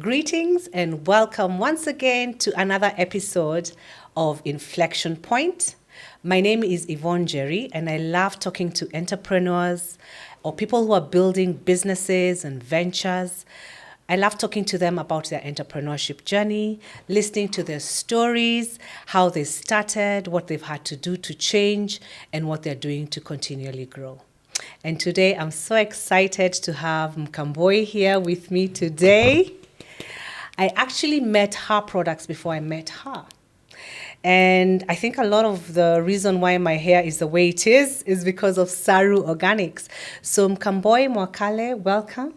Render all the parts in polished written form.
Greetings and welcome once again to another episode of Inflection Point. My name is Yvonne Njeri and I love talking to entrepreneurs or people who are building businesses and ventures. I love talking to them about their entrepreneurship journey, listening to their stories, how they started, what they've had to do to change, and what they're doing to continually grow. And today I'm so excited to have Mkamboi here with me today. I actually met her products before I met her. And I think a lot of the reason why my hair is the way it is because of Saru Organics. So Mkamboi Mkwale, welcome.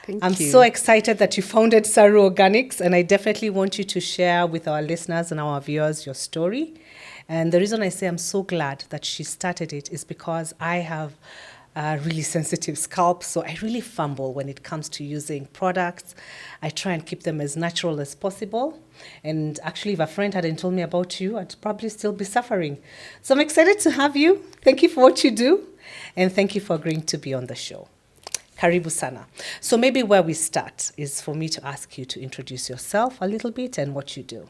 Thank I'm you. so excited that you founded Saru Organics, and I definitely want you to share with our listeners and our viewers your story. And the reason I say I'm so glad that she started it is because I have a really sensitive scalp, so I really fumble when it comes to using products. I try and keep them as natural as possible. And actually, if a friend hadn't told me about you, I'd probably still be suffering. So I'm excited to have you. Thank you for what you do, and thank you for agreeing to be on the show. Karibu sana. So maybe where we start is for me to ask you to introduce yourself a little bit and what you do.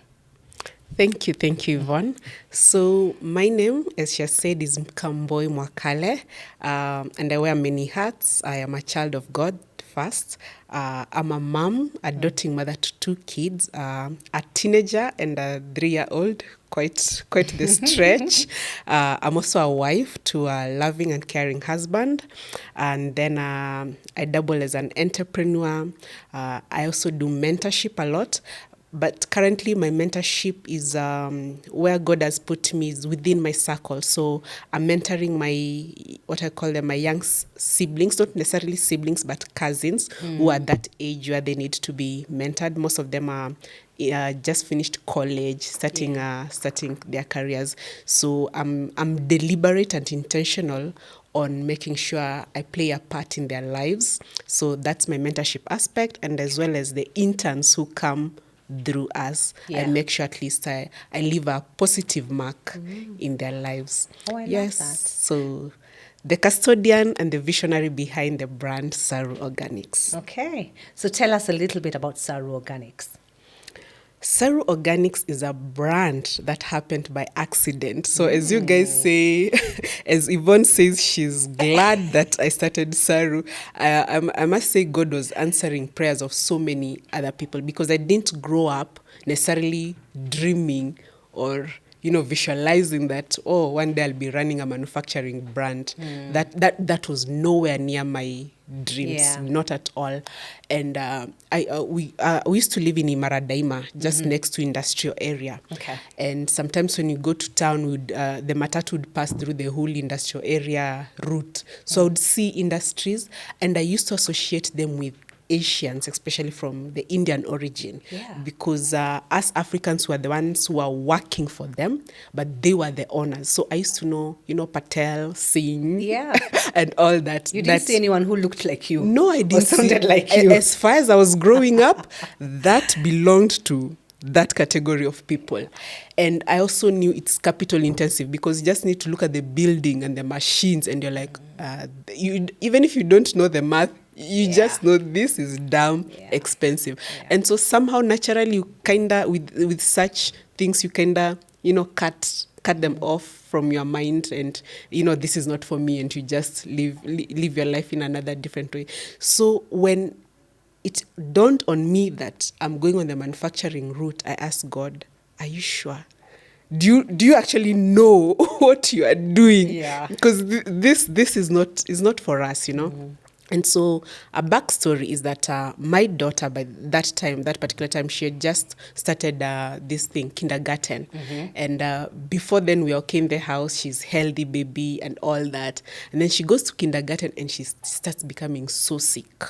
Thank you, Yvonne. So my name, as she said, is Mkamboi Mkwale, and I wear many hats. I am a child of God first. I'm a mom, a doting mother to 2 kids, a teenager and a 3-year-old. Quite the stretch. I'm also a wife to a loving and caring husband. And then I double as an entrepreneur. I also do mentorship a lot. But currently my mentorship is where God has put me is within my circle. So I'm mentoring what I call them, my young siblings, not necessarily siblings, but cousins who are that age where they need to be mentored. Most of them are just finished college, starting their careers. So I'm deliberate and intentional on making sure I play a part in their lives. So that's my mentorship aspect, and as well as the interns who come through us. I make sure at least I leave a positive mark in their lives. Oh, I love that. So the custodian and the visionary behind the brand Saru Organics. Okay. So tell us a little bit about Saru Organics. Saru Organics is a brand that happened by accident. So as you guys say, as Yvonne says, she's glad that I started Saru. I must say God was answering prayers of so many other people, because I didn't grow up necessarily dreaming or visualizing that, one day I'll be running a manufacturing brand. That was nowhere near my dreams, not at all. And we used to live in Imaradaima, just next to industrial area. Okay. And sometimes when you go to town, the matatu would pass through the whole industrial area route. So I would see industries, and I used to associate them with Asians, especially from the Indian origin, because us Africans were the ones who were working for them, but they were the owners. So I used to know, Patel, Singh, and all that. You didn't see anyone who looked like you? No, I didn't. Or sounded like you? As far as I was growing up, that belonged to that category of people. And I also knew it's capital intensive, because you just need to look at the building and the machines, and you're like, even if you don't know the math, you just know this is damn expensive. And so somehow naturally you kinda with such things you kinda cut them off from your mind, and this is not for me, and you just live your life in another different way. So when it dawned on me that I'm going on the manufacturing route, I asked God, are you sure? Do you actually know what you are doing? Because this is not for us, And so a backstory is that my daughter, by that particular time, she had just started this thing, kindergarten. And before then, we all came to the house, she's healthy baby and all that. And then she goes to kindergarten and she starts becoming so sick.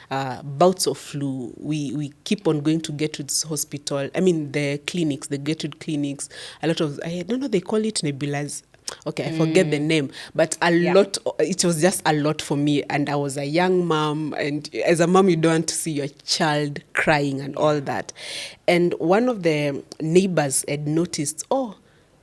Bouts of flu. We keep on going to Gertrude's hospital. I mean, the clinics, the Gertrude clinics, a lot of, I don't know, they call it nebulized. Okay, I forget the name, but lot, it was just a lot for me. And I was a young mom, and as a mom, you don't want to see your child crying and all that. And one of the neighbors had noticed,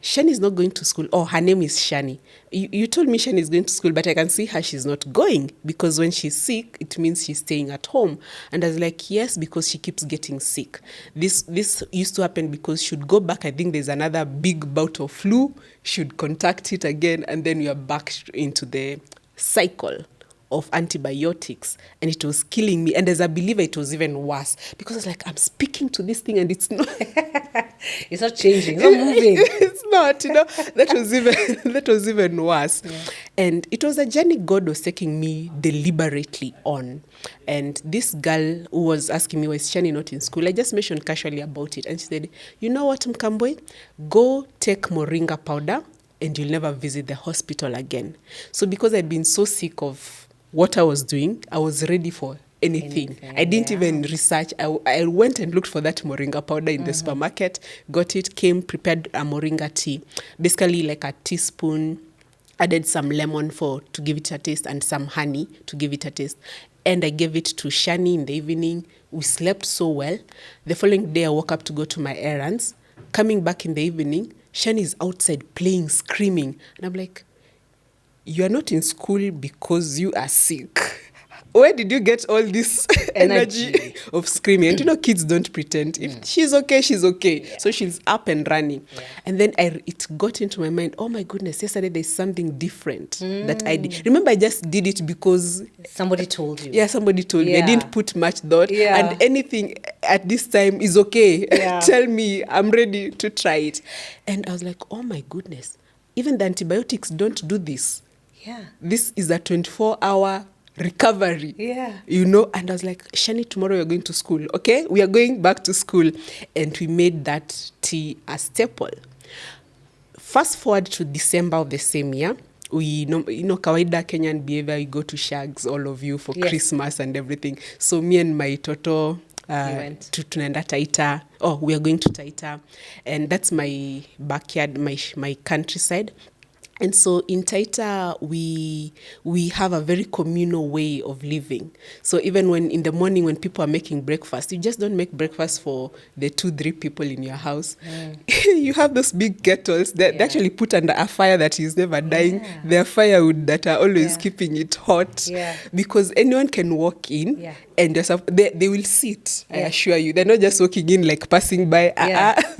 Shani is not going to school. Oh, her name is Shani. You told me Shani is going to school, but I can see her, she's not going, because when she's sick, it means she's staying at home. And I was like, yes, because she keeps getting sick. This used to happen because she'd go back. I think there's another big bout of flu. She'd contact it again, and then we are back into the cycle of antibiotics, and it was killing me. And as a believer, it was even worse, because I was like, I'm speaking to this thing and it's not it's not changing, it's not moving. It's not, that was even worse. Yeah. And it was a journey God was taking me deliberately on. And this girl who was asking me, why is Shani not in school? I just mentioned casually about it, and she said, you know what, Mkamboi, go take moringa powder and you'll never visit the hospital again. So because I'd been so sick of what I was doing, I was ready for anything. I didn't even research. I went and looked for that moringa powder in the supermarket, got it, came, prepared a moringa tea. Basically like a teaspoon, added some lemon to give it a taste, and some honey to give it a taste. And I gave it to Shani in the evening. We slept so well. The following day I woke up to go to my errands. Coming back in the evening, Shani is outside playing, screaming. And I'm like, you are not in school because you are sick. Where did you get all this energy of screaming? And kids don't pretend. If she's okay, she's okay. Yeah. So she's up and running. Yeah. And then it got into my mind, oh my goodness, yesterday there's something different that I did. Remember, I just did it because somebody told you. Yeah, somebody told me. I didn't put much thought. Yeah. And anything at this time is okay. Yeah. Tell me, I'm ready to try it. And I was like, oh my goodness, even the antibiotics don't do this. Yeah. This is a 24-hour recovery. Yeah. And I was like, Shani, tomorrow we're going to school. Okay? We are going back to school. And we made that tea a staple. Fast forward to December of the same year. We kawaida Kenyan behavior, you go to shags, all of you, for Christmas and everything. So me and my toto tunaenda Taita. Oh, we are going to Taita. And that's my backyard, my countryside. And so in Taita, we have a very communal way of living. So even when in the morning when people are making breakfast, you just don't make breakfast for the 2-3 people in your house. You have those big kettles that they actually put under a fire that is never dying. Yeah. There are firewood that are always keeping it hot. Yeah. Because anyone can walk in and they will sit, I assure you. They're not just walking in like passing by.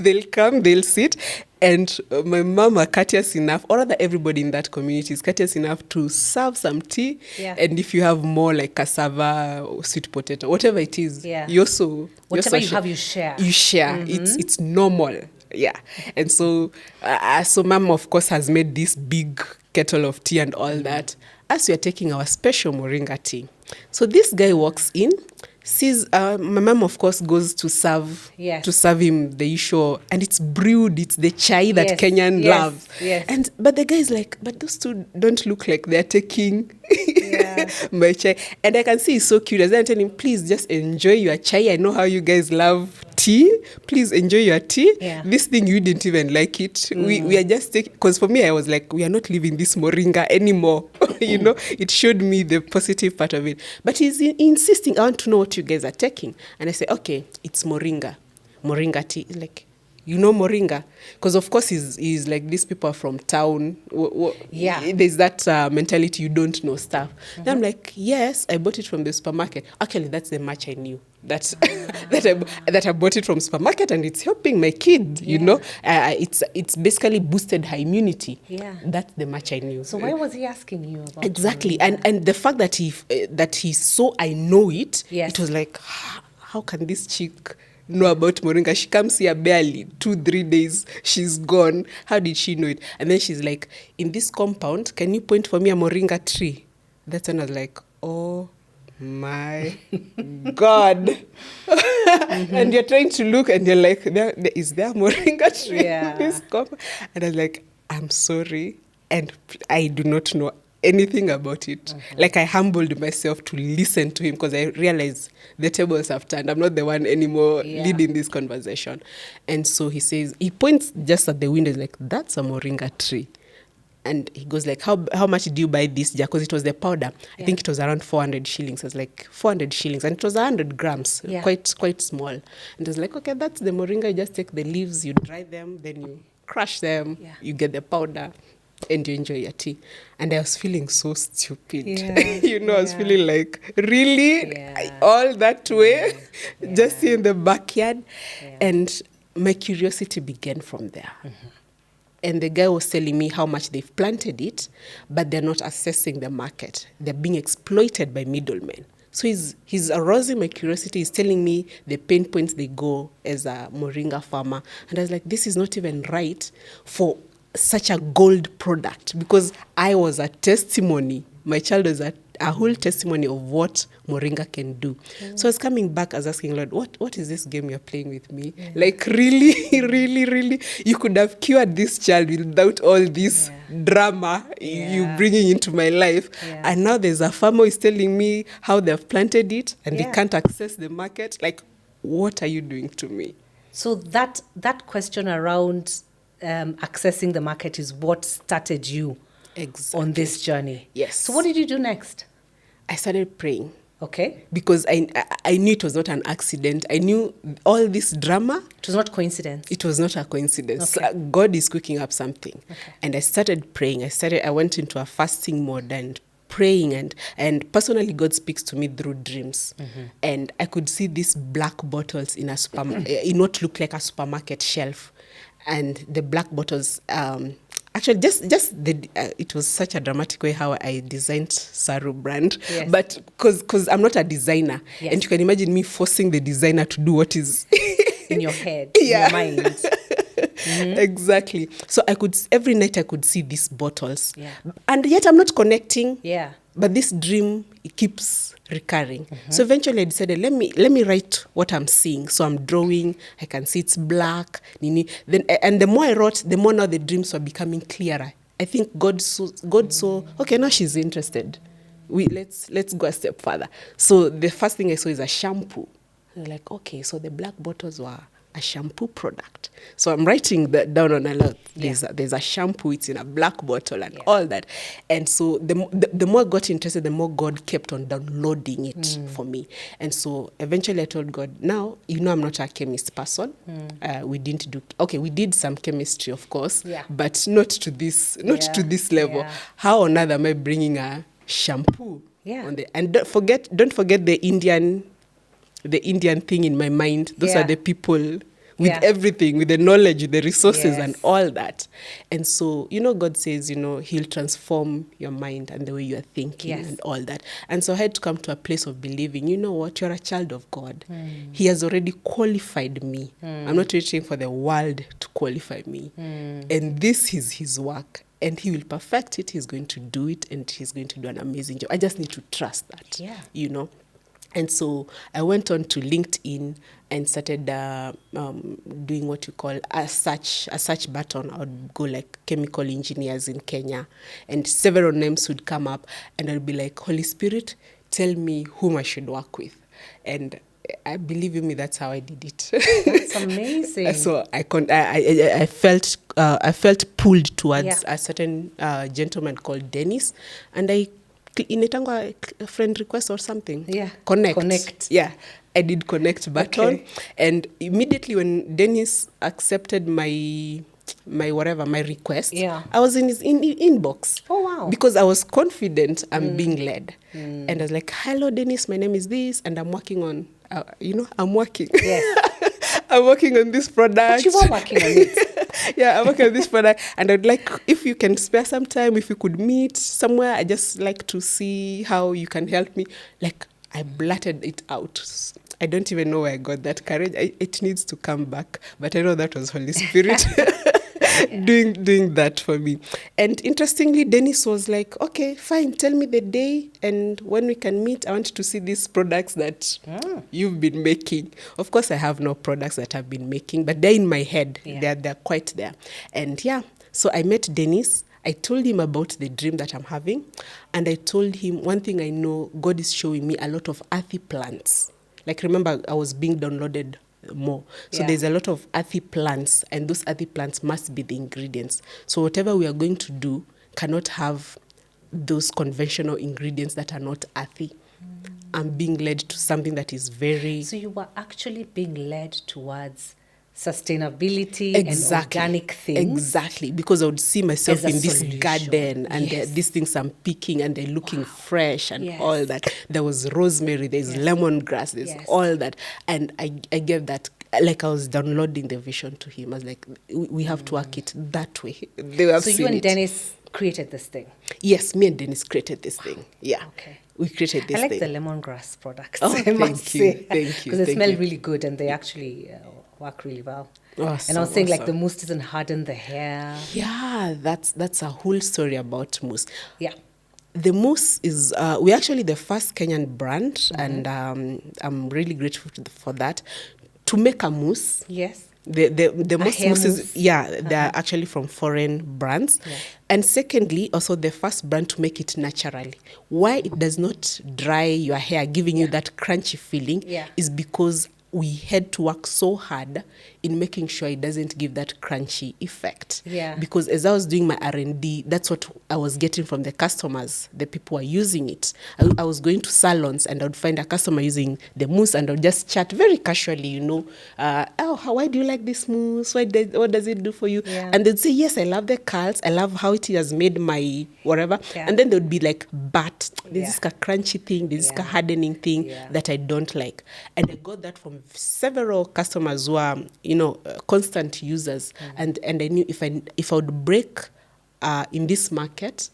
They'll come, they'll sit. And my mom are courteous enough, or rather everybody in that community is courteous enough to serve some tea. Yeah. And if you have more like cassava or sweet potato, whatever it is, you also... Whatever you have, you share. You share. Mm-hmm. It's normal. Yeah. And so mom, of course, has made this big kettle of tea and all that as we are taking our special moringa tea. So this guy walks in, sees my mom, of course, goes to serve him the usual, and it's brewed. It's the chai that Kenyan love. Yes. But the guy is like, but those two don't look like they're taking my chai. And I can see he's so curious. Then I tell him, please just enjoy your chai. I know how you guys love tea. Please enjoy your tea. Yeah. This thing, you didn't even like it. We are just taking, because for me, I was like, we are not leaving this moringa anymore. It showed me the positive part of it. But he's insisting, I want to know what you guys are taking. And I say, okay, it's moringa tea. He's like, moringa? Because of course he's like, these people are from town. There's that mentality, you don't know stuff. Mm-hmm. Then I'm like, yes, I bought it from the supermarket. Actually, that's the much I knew. That I bought it from supermarket, and it's helping my kid. It's basically boosted her immunity. Yeah, that's the much I knew. So why was he asking you about exactly? And the fact that he saw I know it, it was like, how can this chick know about moringa? She comes here barely 2-3 days, she's gone. How did she know it? And then she's like, in this compound, can you point for me a moringa tree? That's when I was like, oh my God. And you're trying to look and you're like, is there a moringa tree in this compound? And I was like, I'm sorry, and I do not know anything about it. Mm-hmm. Like, I humbled myself to listen to him, because I realized the tables have turned. I'm not the one anymore leading this conversation. And so he points just at the window, like, that's a moringa tree. And he goes like, how much did you buy this jar? Because it was the powder. I think it was around 400 shillings. I was like, 400 shillings. And it was 100 grams, quite small. And I was like, okay, that's the moringa. You just take the leaves, you dry them, then you crush them, you get the powder, and you enjoy your tea. And I was feeling so stupid. I was feeling like, really? All that way? Just in the backyard? And my curiosity began from there. And the guy was telling me how much they've planted it, but they're not assessing the market. They're being exploited by middlemen. So he's arousing my curiosity. He's telling me the pain points they go as a moringa farmer. And I was like, this is not even right for such a gold product, because I was a testimony. My child was a whole testimony of what moringa can do. So I was coming back, I was asking, Lord, what is this game you're playing with me? Like, really, really, really? You could have cured this child without all this drama you bringing into my life. And now there's a farmer who is telling me how they've planted it and they can't access the market. Like, what are you doing to me? So that question around accessing the market is what started you on this journey. Yes. So what did you do next? I started praying. Okay. Because I knew it was not an accident. I knew all this drama. It was not coincidence. It was not a coincidence. Okay. God is cooking up something. Okay. And I started praying. I went into a fasting mode and praying, and personally God speaks to me through dreams. And I could see these black bottles in a in what looked like a supermarket shelf. And the black bottles, actually, it was such a dramatic way how I designed Saru brand. Yes. But because I'm not a designer, and you can imagine me forcing the designer to do what is in your head, in your mind. Exactly. So every night I could see these bottles, and yet I'm not connecting. Yeah. But this dream, it keeps recurring. So eventually I decided, let me write what I'm seeing. So I'm drawing, I can see it's black. And the more I wrote, the more now the dreams were becoming clearer. I think God saw, okay, now she's interested. Let's go a step further. So the first thing I saw is a shampoo. And I'm like, okay, so the black bottles were a shampoo product. So I'm writing that down on a lot. There's a shampoo, it's in a black bottle and all that. And so the more I got interested, the more God kept on downloading it for me. And so eventually I told God, now, I'm not a chemist person. We did some chemistry, of course, but not to this level. How on earth am I bringing a shampoo on the, and don't forget the Indian thing in my mind. Those are the people with everything, with the knowledge, with the resources and all that. And so, God says, he'll transform your mind and the way you're thinking and all that. And so I had to come to a place of believing, you know what, you're a child of God. He has already qualified me. I'm not waiting for the world to qualify me. And this is his work. And he will perfect it. He's going to do it, and he's going to do an amazing job. I just need to trust that, And so I went on to LinkedIn and started doing what you call a search button. I would go like chemical engineers in Kenya, and several names would come up, and I'd be like, Holy Spirit, tell me whom I should work with. And I believe me, that's how I did it. That's amazing. So I felt pulled towards a certain gentleman called Dennis, and inetangwa a friend request or something. Connect. Yeah, I did connect button, and immediately when Dennis accepted my request, I was in his inbox. Oh wow! Because I was confident I'm being led, and I was like, "Hello, Dennis. My name is this, and I'm working on." I'm working. Yes. I'm working on this product. But you were working on it. I'm working on this product. And I'd like, if you can spare some time, if you could meet somewhere, I just like to see how you can help me. Like, I blurted it out. I don't even know where I got that courage. It needs to come back. But I know that was Holy Spirit. doing that for me. And interestingly, Dennis was like, okay, fine, tell me the day and when we can meet. I want to see these products that you've been making. Of course, I have no products that I've been making, but they're in my head. They're quite there. And so I met Dennis. I told him about the dream that I'm having. And I told him, one thing I know, God is showing me a lot of earthy plants. Like, remember, I was being downloaded more. So there's a lot of earthy plants, and those earthy plants must be the ingredients. So whatever we are going to do cannot have those conventional ingredients that are not earthy. I'm being led to something that is very... So you were actually being led towards sustainability and organic things. Exactly, because I would see myself As a in this solution. garden and Yes. these things I'm picking and they're looking fresh and Yes. all that. There was rosemary, there's lemongrass, there's Yes. all that. And I gave that, like I was downloading the vision to him. I was like, we have to work it that way. They have So seen you and it. Dennis created this thing. Yes, me and Dennis created this thing. Yeah. Okay. We created this I like thing. the lemongrass products. Oh, I must thank you, say. thank you, Because they thank smell you. really good and they actually work really well. Awesome, and I was saying like awesome. the mousse doesn't harden the hair. Yeah, that's a whole story about mousse. Yeah. The mousse is, we're actually the first Kenyan brand, and I'm really grateful for that. To make a mousse, Yes. the most hair mousses, mousse? they're actually from foreign brands. Yeah. And secondly, also the first brand to make it naturally. Why it does not dry your hair, giving you that crunchy feeling, is because we had to work so hard in making sure it doesn't give that crunchy effect. Yeah. Because as I was doing my R&D, that's what I was getting from the customers, the people who are using it. I was going to salons and I would find a customer using the mousse and I would just chat very casually, why do you like this mousse? What does it do for you? Yeah. And they'd say, yes, I love the curls. I love how it has made my whatever. Yeah. And then they would be like, but there's Yeah. this crunchy thing, there's this hardening thing that I don't like. And I got that from several customers who are, constant users. And I knew if I would break in this market,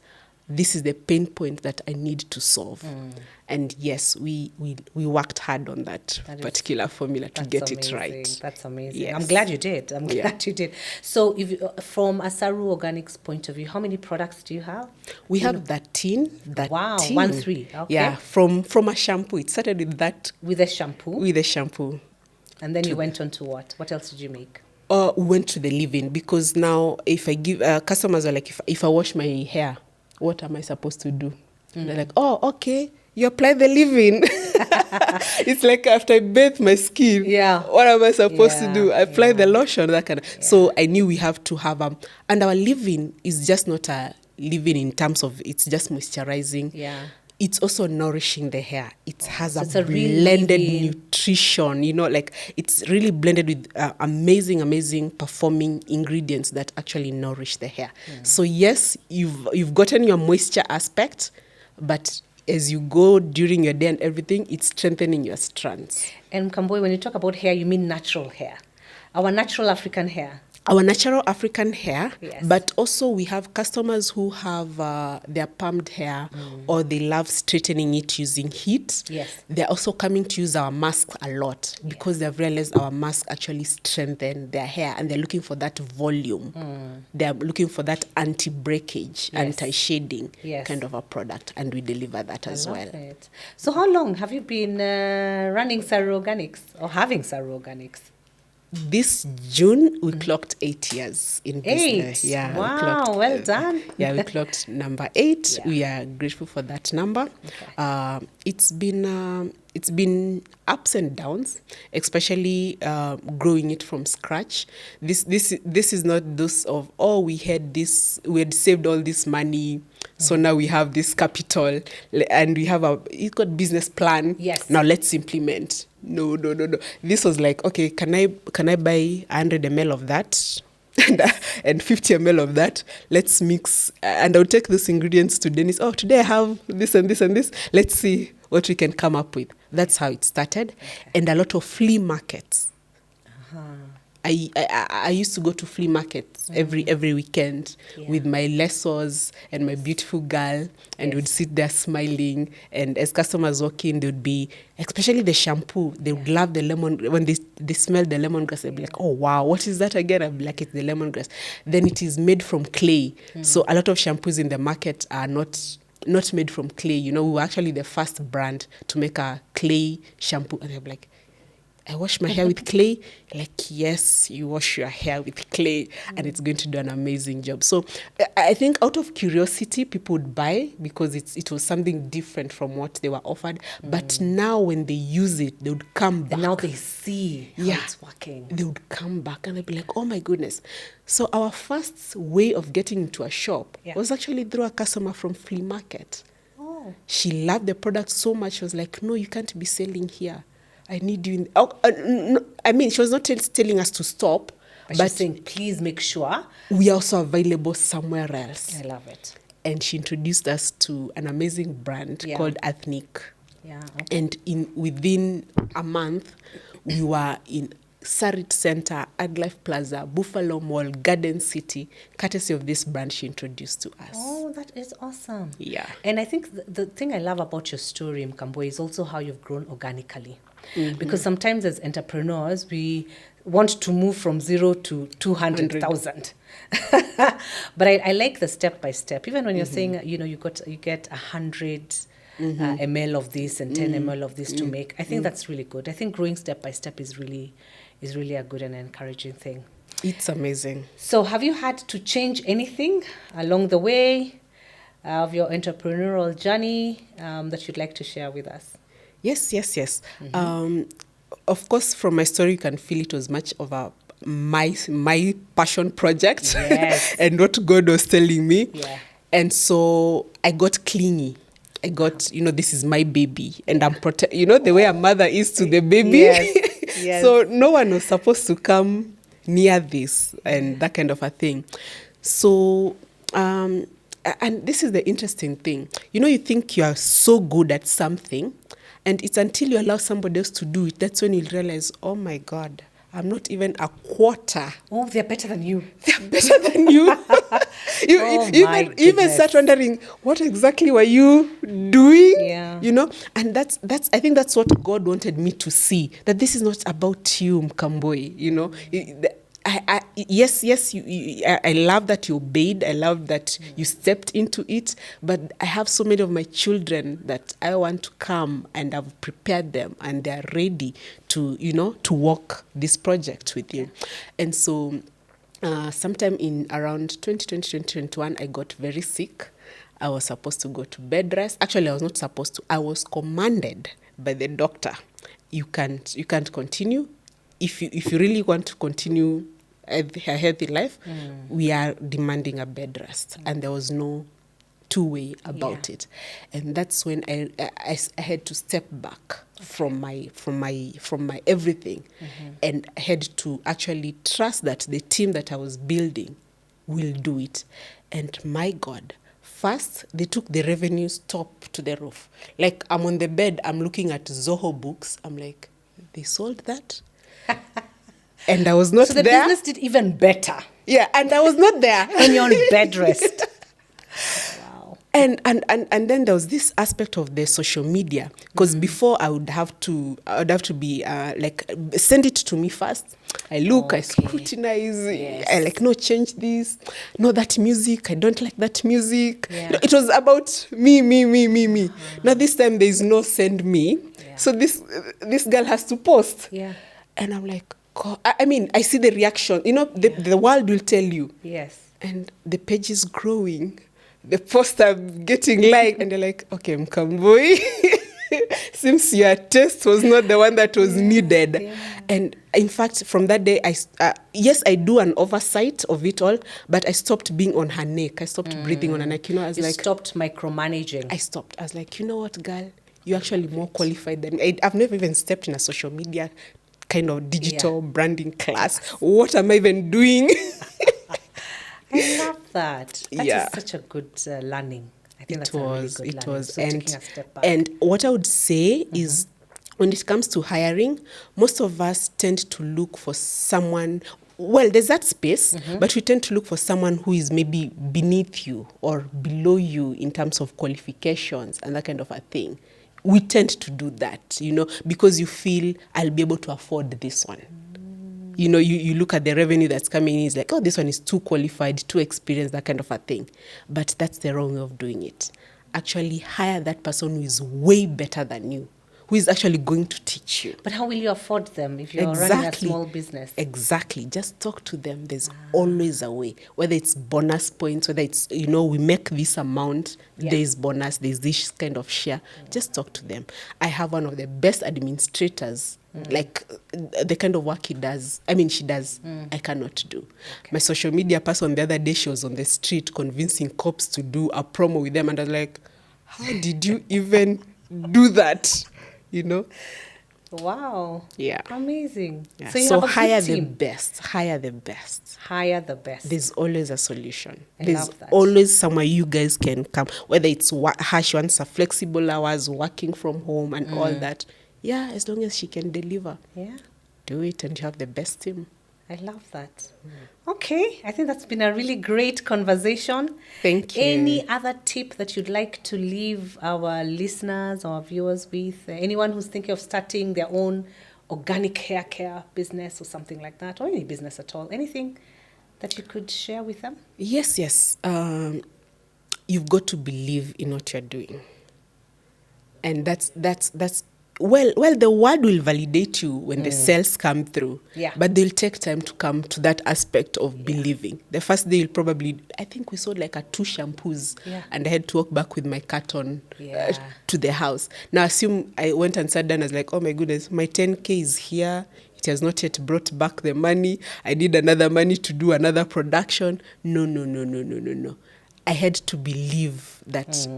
this is the pain point that I need to solve. And yes, we worked hard on that particular formula to get it right. That's amazing. Yes. I'm glad you did. I'm glad you did. So from a Saru Organics point of view, how many products do you have? We have 13. Wow, 13. Okay. Yeah, from a shampoo. It started with that. With a shampoo? With a shampoo. And then you went on to what? What else did you make? We went to the leave-in because now if I give customers are like, if I wash my hair, what am I supposed to do? They're like, oh, okay, you apply the leave-in. It's like after I bathe my skin, what am I supposed to do? I apply the lotion, that kind of. So I knew we have to have and our leave-in is just not a leave-in in terms of it's just moisturizing. Yeah. It's also nourishing the hair. It has it's a a real blended leave-in. nutrition, it's really blended with amazing performing ingredients that actually nourish the hair. So yes, you've gotten your moisture aspect, but as you go during your day and everything, it's strengthening your strands. And Mkamboi, when you talk about hair, you mean natural hair. Our natural African hair. Our natural African hair, Yes. but also we have customers who have their palmed hair or they love straightening it using heat. Yes. They're also coming to use our mask a lot because they've realized our mask actually strengthen their hair and they're looking for that volume. They're looking for that anti-breakage, anti-shading kind of a product, and we deliver that as well. It. So how long have you been running Saru Organics or having Saru Organics? This June, we clocked 8 years in business. 8? Yeah, wow, we clocked, well done. we clocked number 8. Yeah. We are grateful for that number. Okay. It's been ups and downs, especially growing it from scratch. This is not those of, we had saved all this money, so now we have this capital and we have it's got business plan. Yes. Now let's implement. No. This was like, okay, can I buy 100 ml of that and 50 ml of that? Let's mix. And I'll take those ingredients to Dennis. Oh, today I have this and this and this. Let's see what we can come up with. That's how it started. Okay. And a lot of flea markets. I used to go to flea markets every weekend with my lessors and my beautiful girl, and we'd sit there smiling. And as customers walk in, they would be, especially the shampoo, they would love the lemon. When they smell the lemongrass, they'd be like, oh, wow, what is that again? I'd be like, it's the lemongrass. Then it is made from clay. So a lot of shampoos in the market are not made from clay. We were actually the first brand to make a clay shampoo. And I'm like, I wash my hair with clay. Like, yes, you wash your hair with clay and it's going to do an amazing job. So I think out of curiosity, people would buy because it was something different from what they were offered. But now when they use it, they would come back. And now they see how it's working. They would come back and they'd be like, oh my goodness. So our first way of getting into a shop was actually through a customer from flea market. Oh. She loved the product so much. She was like, no, you can't be selling here. I need you. No, I mean, she was not telling us to stop, But she's saying, please make sure. we are also available somewhere else. I love it. And she introduced us to an amazing brand called Ethnic. Yeah. Okay. And within a month, we were in Sarit Center, Adlife Plaza, Buffalo Mall, Garden City, courtesy of this brand she introduced to us. Oh, that is awesome. Yeah. And I think the thing I love about your story, Mkamboi, is also how you've grown organically. Mm-hmm. Because sometimes as entrepreneurs, we want to move from 0 to 200,000. But I like the step by step. Even when you're saying, you get 100 ml of this and 10 ml of this to make. I think that's really good. I think growing step by step is really a good and encouraging thing. It's amazing. So have you had to change anything along the way of your entrepreneurial journey that you'd like to share with us? Yes. Of course, from my story, you can feel it was much of my passion project. Yes. And what God was telling me. Yeah. And so I got clingy. I got, this is my baby. And I'm the way a mother is to the baby. Yes. So no one was supposed to come near this and that kind of a thing. So, and this is the interesting thing. You think you are so good at something, and it's until you allow somebody else to do it, that's when you realize, oh my God, I'm not even a quarter. Oh, they're better than you. They're better than you. You even start wondering, what exactly were you doing? Yeah. And that's I think that's what God wanted me to see, that this is not about you, Mkamboi. Yes, I love that you obeyed. I love that you stepped into it. But I have so many of my children that I want to come, and I've prepared them, and they're ready to, to walk this project with you. And so sometime in around 2020, 2021, I got very sick. I was supposed to go to bed rest. Actually, I was not supposed to. I was commanded by the doctor. You can't continue. If you really want to continue a healthy life, we are demanding a bed rest. And there was no two-way about it. And that's when I had to step back from my everything, and I had to actually trust that the team that I was building will do it. And my God, first they took the revenues top to the roof. Like, I'm on the bed, I'm looking at Zoho books. I'm like, they sold that? And I was not there. So the business did even better. Yeah, and I was not there. When you're on bed rest. Wow. And then there was this aspect of the social media, because before I would have to be send it to me first. I look, I scrutinize, I no, change this, no, that music, I don't like that music. Yeah. It was about me. Now this time there is no send me, so this girl has to post. Yeah. And I'm like, God, I mean, I see the reaction. The world will tell you. Yes. And the page is growing. The posts are getting liked. And they're like, okay, Mkamboi, seems your taste was not the one that was needed. Yeah. And in fact, from that day, I do an oversight of it all, but I stopped being on her neck. I stopped breathing on her neck. I was you stopped micromanaging. I stopped. I was like, you know what, girl? You're actually more qualified than me. I've never even stepped in a social media kind of digital branding class. What am I even doing? I love that. That is such a good learning. I think that's a really good learning. It was. So taking a step back. And what I would say is, when it comes to hiring, most of us tend to look for someone. Well, there's that space, but we tend to look for someone who is maybe beneath you or below you in terms of qualifications and that kind of a thing. We tend to do that, because you feel, I'll be able to afford this one. You look at the revenue that's coming in, it's like, oh, this one is too qualified, too experienced, that kind of a thing. But that's the wrong way of doing it. Actually hire that person who is way better than you, who is actually going to teach you. But how will you afford them if you're running a small business? Exactly. Just talk to them. There's always a way. Whether it's bonus points, whether it's, we make this amount, there's bonus, there's this kind of share. Just talk to them. I have one of the best administrators, like the kind of work she does, I cannot do. Okay. My social media person, the other day, she was on the street convincing cops to do a promo with them. And I was like, how did you even do that? Wow. Yeah. Amazing. Yeah. So you So have a hire good the team. best. Hire the best. Hire the best. There's always a solution. I There's love that. always somewhere you guys can come, whether it's harsh ones, are flexible hours, working from home, and all that. Yeah, as long as she can deliver, Yeah. do it, and you have the best team. I love that. Okay, I think that's been a really great conversation. Thank you. Any other tip that you'd like to leave our listeners or viewers with? Anyone who's thinking of starting their own organic hair care business or something like that, or any business at all? Anything that you could share with them? Yes. You've got to believe in what you're doing, and that's well, the word will validate you when the sales come through. Yeah. But they'll take time to come to that aspect of believing. The first day, you'll probably, I think we sold like 2 shampoos, and I had to walk back with my carton to the house. Now, assume I went and sat down. I was like, oh my goodness, my 10K is here. It has not yet brought back the money. I need another money to do another production. No. I had to believe that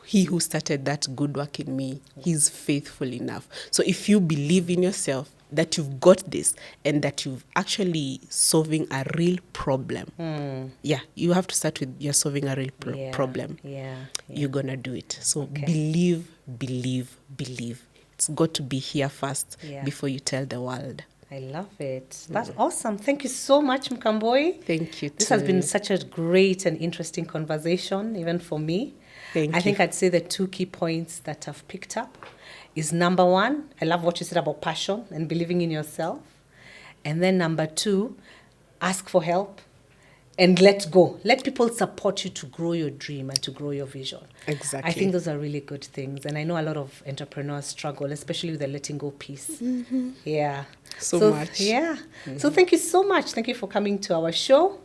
he who started that good work in me, he's faithful enough. So if you believe in yourself, that you've got this, and that you've actually solving a real problem. Yeah, you have to start with you're solving a real problem. You're going to do it. So believe. It's got to be here first before you tell the world. I love it. That's awesome. Thank you so much, Mkamboi. Thank you, This has been such a great and interesting conversation, even for me. I think I'd say the 2 key points that I've picked up is number 1, I love what you said about passion and believing in yourself. And then number 2, ask for help and let go. Let people support you to grow your dream and to grow your vision. Exactly. I think those are really good things. And I know a lot of entrepreneurs struggle, especially with the letting go piece. Yeah. So much. Yeah. So thank you so much. Thank you for coming to our show.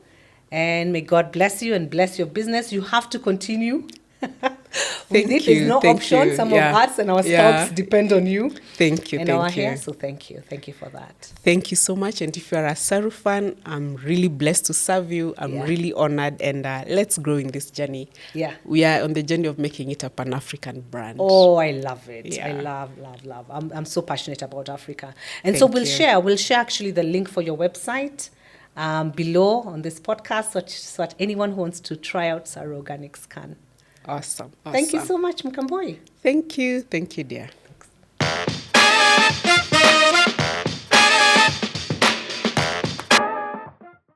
And may God bless you and bless your business. You have to continue. Thank you. There's no option. Some of us and our stocks depend on you. Thank you. And our hair. So thank you. Thank you for that. Thank you so much. And if you're a Saru fan, I'm really blessed to serve you. I'm really honored. And let's grow in this journey. Yeah. We are on the journey of making it a Pan-African brand. Oh, I love it. Yeah. I love. I'm so passionate about Africa. And so we'll share actually the link for your website below on this podcast so that anyone who wants to try out Saru Organics can. Awesome. Thank you so much, Mkamboi. Thank you, dear.